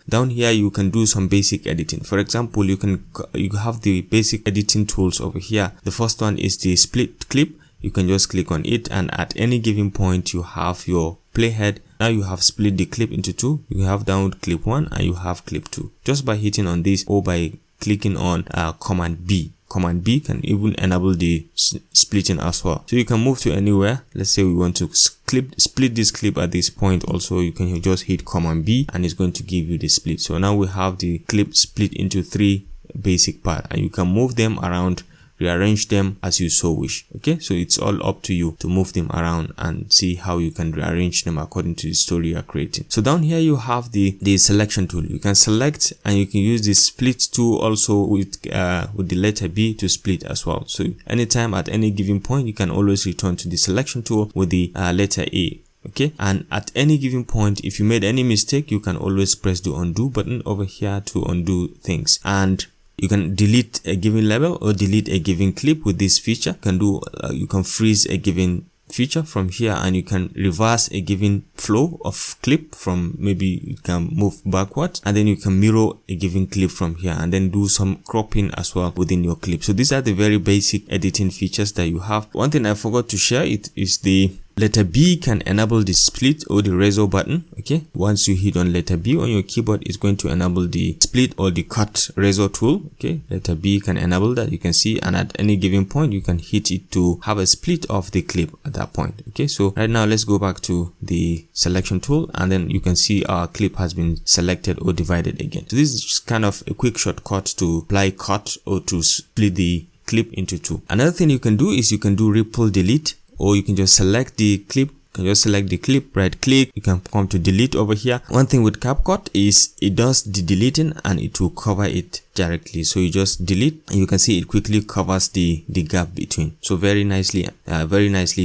Down here you can do some basic editing. For example, you have the basic editing tools over here. The first one is the split clip. You can just click on it, and at any given point you have your playhead. Now you have split the clip into two. You have down clip 1 and you have clip 2. Just by hitting on this or by clicking on Command B. Command B can even enable the splitting as well. So you can move to anywhere. Let's say we want to split this clip at this point. Also, you can just hit Command B and it's going to give you the split. So now we have the clip split into 3 basic parts, and you can move them around, rearrange them as you so wish. Okay, so it's all up to you to move them around and see how you can rearrange them according to the story you are creating. So down here you have the selection tool. You can select, and you can use the split tool also with the letter B to split as well. So anytime at any given point you can always return to the selection tool with the letter A. Okay, and at any given point, if you made any mistake, you can always press the undo button over here to undo things. And you can delete a given level or delete a given clip with this feature. You can freeze a given feature from here, and you can reverse a given flow of clip from, maybe you can move backwards, and then you can mirror a given clip from here and then do some cropping as well within your clip. So these are the very basic editing features that you have. One thing I forgot to share is the letter B can enable the split or the razor button. Okay, once you hit on letter B on your keyboard, it's going to enable the split or the cut razor tool. Okay, letter B can enable that, you can see, and at any given point you can hit it to have a split of the clip at that point. Okay, so right now let's go back to the selection tool, and then you can see our clip has been selected or divided again. So this is just kind of a quick shortcut to apply cut or to split the clip into 2. Another thing you can do is you can do ripple delete, or you can just select the clip. You can just select the clip, right click, you can come to delete over here. One thing with Capcut is it does the deleting and it will cover it directly. So you just delete and you can see it quickly covers the gap between. So very nicely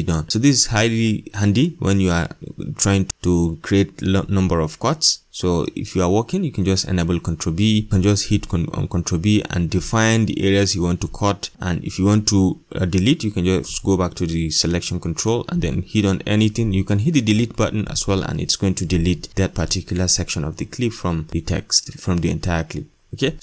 done. So this is highly handy when you are trying to create number of cuts. So if you are working, you can just enable Ctrl B. You can just hit on Ctrl B and define the areas you want to cut. And if you want to delete, you can just go back to the selection control and then hit on anything. You can hit the delete button as well, and it's going to delete that particular section of the clip from the text, from the entire clip. Okay.